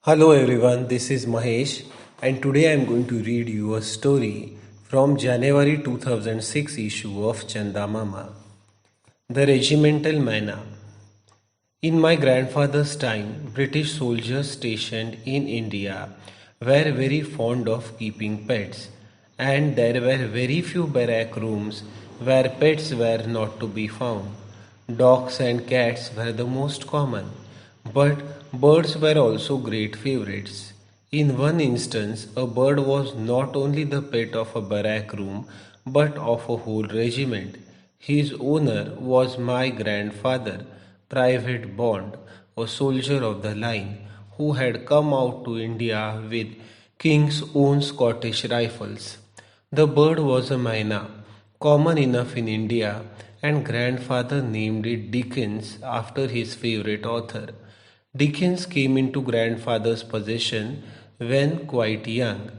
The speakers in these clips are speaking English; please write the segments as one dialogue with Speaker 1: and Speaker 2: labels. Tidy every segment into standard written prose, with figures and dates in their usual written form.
Speaker 1: Hello everyone, this is Mahesh and today I am going to read you a story from January 2006 issue of Chandamama, The Regimental Myna. In my grandfather's time, British soldiers stationed in India were very fond of keeping pets, and there were very few barrack rooms where pets were not to be found. Dogs and cats were the most common, but birds were also great favorites. In one instance, a bird was not only the pet of a barrack room but of a whole regiment. His owner was my grandfather, Private Bond, a soldier of the line, who had come out to India with King's own Scottish rifles. The bird was a myna, common enough in India, and grandfather named it Dickens after his favorite author. Dickens came into grandfather's possession when quite young,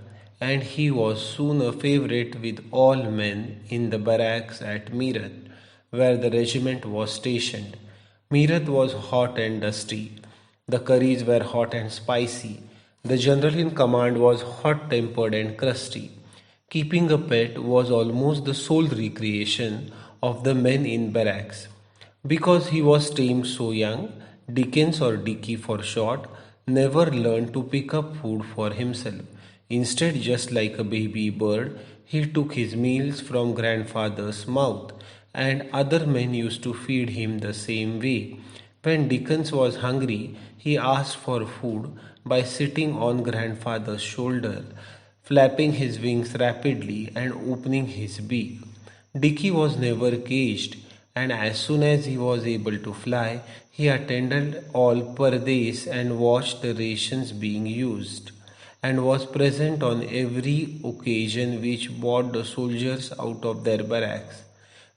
Speaker 1: and he was soon a favorite with all men in the barracks at Meerut, where the regiment was stationed. Meerut was hot and dusty. The curries were hot and spicy. The general in command was hot tempered and crusty. Keeping a pet was almost the sole recreation of the men in barracks. Because he was tamed so young, Dickens or Dicky for short, never learned to pick up food for himself. Instead, just like a baby bird, he took his meals from grandfather's mouth, and other men used to feed him the same way. When Dickens was hungry, he asked for food by sitting on grandfather's shoulder, flapping his wings rapidly and opening his beak. Dicky was never caged, and as soon as he was able to fly, he attended all parades and watched the rations being used, and was present on every occasion which brought the soldiers out of their barracks.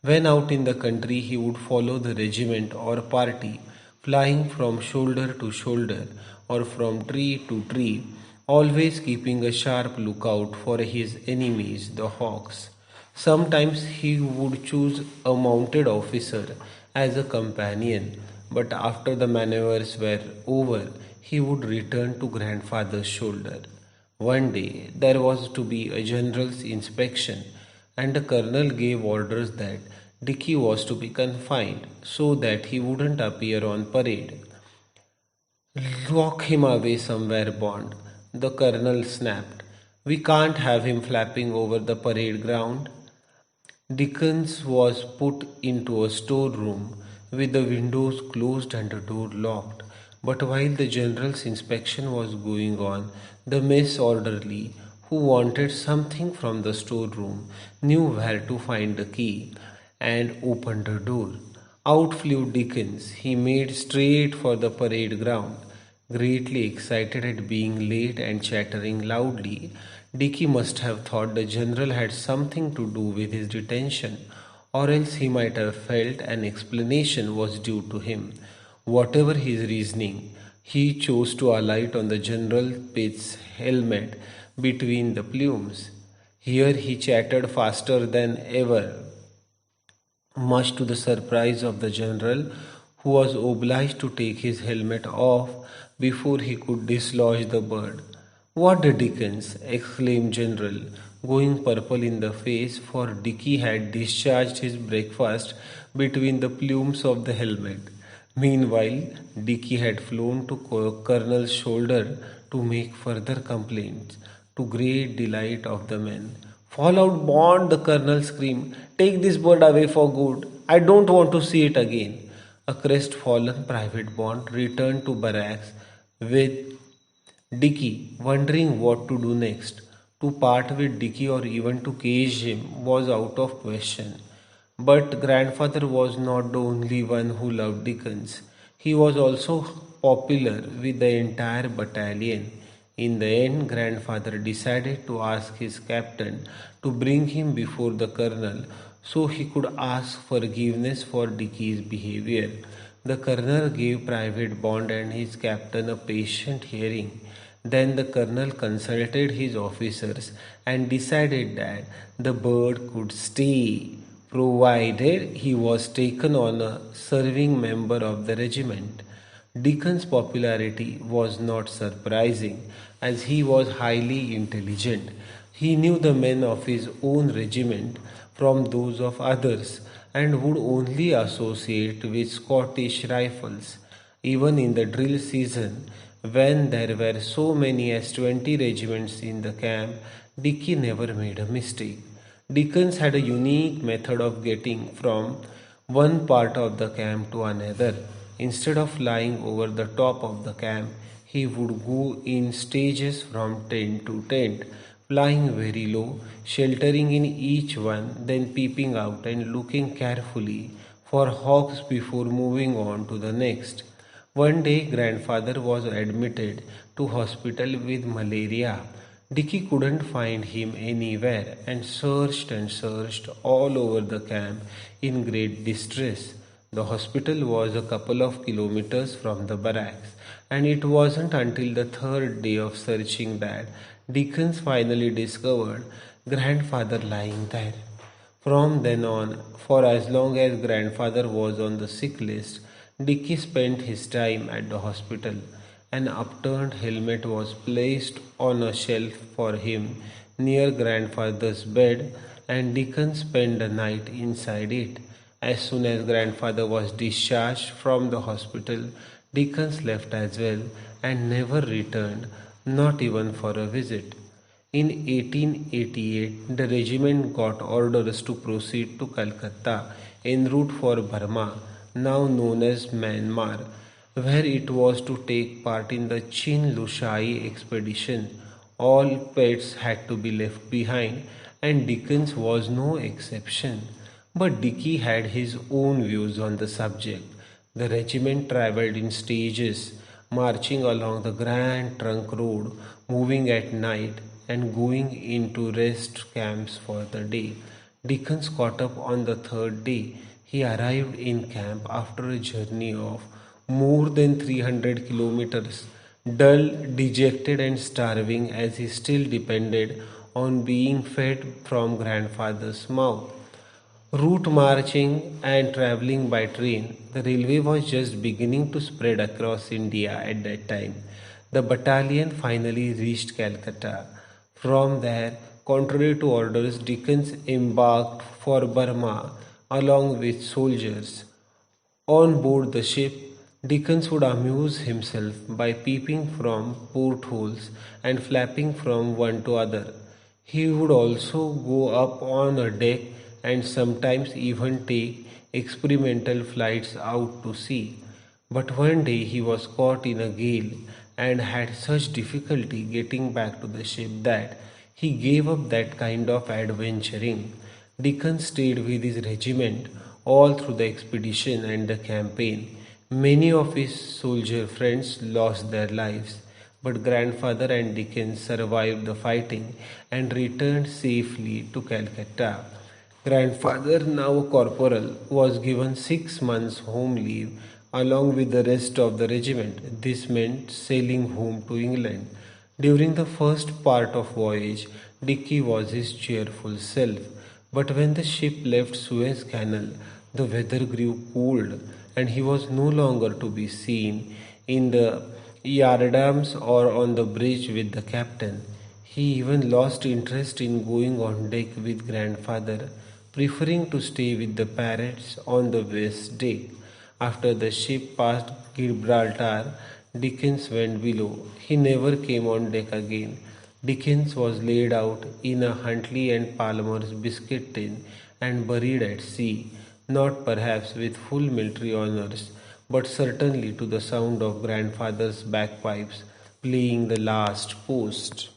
Speaker 1: When out in the country, he would follow the regiment or party, flying from shoulder to shoulder or from tree to tree, always keeping a sharp lookout for his enemies, the hawks. Sometimes he would choose a mounted officer as a companion, but after the maneuvers were over, he would return to grandfather's shoulder. One day there was to be a general's inspection, and the colonel gave orders that Dicky was to be confined so that he wouldn't appear on parade. Lock him away somewhere, Bond, the colonel snapped. We can't have him flapping over the parade ground. Dickens was put into a storeroom with the windows closed and the door locked. But while the general's inspection was going on, the mess orderly, who wanted something from the storeroom, knew where to find the key and opened the door. Out flew Dickens. He made straight for the parade ground. Greatly excited at being late and chattering loudly, Dicky must have thought the general had something to do with his detention, or else he might have felt an explanation was due to him. Whatever his reasoning, he chose to alight on the General Pitt's helmet between the plumes. Here he chattered faster than ever, much to the surprise of the general, who was obliged to take his helmet off before he could dislodge the bird. What the Dickens! Exclaimed General, going purple in the face, for Dicky had discharged his breakfast between the plumes of the helmet. Meanwhile, Dicky had flown to Colonel's shoulder to make further complaints, to great delight of the men. Fall out, Bond, the colonel screamed. Take this bird away for good. I don't want to see it again. A crestfallen Private Bond returned to barracks with Dicky, wondering what to do next. To part with Dicky or even to cage him was out of question. But grandfather was not the only one who loved Dickens. He was also popular with the entire battalion. In the end, grandfather decided to ask his captain to bring him before the colonel so he could ask forgiveness for Dicky's behavior. The colonel gave Private Bond and his captain a patient hearing. Then the colonel consulted his officers and decided that the bird could stay, provided he was taken on a serving member of the regiment. Dickens' popularity was not surprising as he was highly intelligent. He knew the men of his own regiment from those of others and would only associate with Scottish rifles. Even in the drill season, when there were so many as 20 regiments in the camp, Dicky never made a mistake. Dickens had a unique method of getting from one part of the camp to another. Instead of flying over the top of the camp, he would go in stages from tent to tent, flying very low, sheltering in each one, then peeping out and looking carefully for hawks before moving on to the next. One day, grandfather was admitted to hospital with malaria. Dicky couldn't find him anywhere and searched all over the camp in great distress. The hospital was a couple of kilometers from the barracks, and it wasn't until the third day of searching that Dickens finally discovered grandfather lying there. From then on, for as long as grandfather was on the sick list, Dicky spent his time at the hospital. An upturned helmet was placed on a shelf for him near grandfather's bed, and Dickens spent the night inside it. As soon as grandfather was discharged from the hospital, Dickens left as well and never returned, not even for a visit. In 1888, the regiment got orders to proceed to Calcutta en route for Burma, now known as Myanmar, where it was to take part in the Chin Lushai expedition. All pets had to be left behind, and Dickens was no exception. But Dicky had his own views on the subject. The regiment travelled in stages, marching along the Grand Trunk Road, moving at night and going into rest camps for the day. Dickens caught up on the third day. He arrived in camp after a journey of more than 300 kilometers, dull, dejected, and starving as he still depended on being fed from grandfather's mouth. Route marching and traveling by train, the railway was just beginning to spread across India at that time. The battalion finally reached Calcutta. From there, contrary to orders, Dickens embarked for Burma along with soldiers. On board the ship, Dickens would amuse himself by peeping from portholes and flapping from one to other. He would also go up on a deck and sometimes even take experimental flights out to sea. But one day he was caught in a gale and had such difficulty getting back to the ship that he gave up that kind of adventuring. Dickens stayed with his regiment all through the expedition and the campaign. Many of his soldier friends lost their lives, but grandfather and Dickens survived the fighting and returned safely to Calcutta. Grandfather, now a corporal, was given 6 months home leave along with the rest of the regiment. This meant sailing home to England. During the first part of voyage, Dicky was his cheerful self, but when the ship left Suez Canal, the weather grew cold and he was no longer to be seen in the yardarms or on the bridge with the captain. He even lost interest in going on deck with grandfather, preferring to stay with the parrots on the west deck. After the ship passed Gibraltar, Dickens went below. He never came on deck again. Dickens was laid out in a Huntley and Palmer's biscuit tin and buried at sea, not perhaps with full military honors, but certainly to the sound of grandfather's bagpipes playing the last post.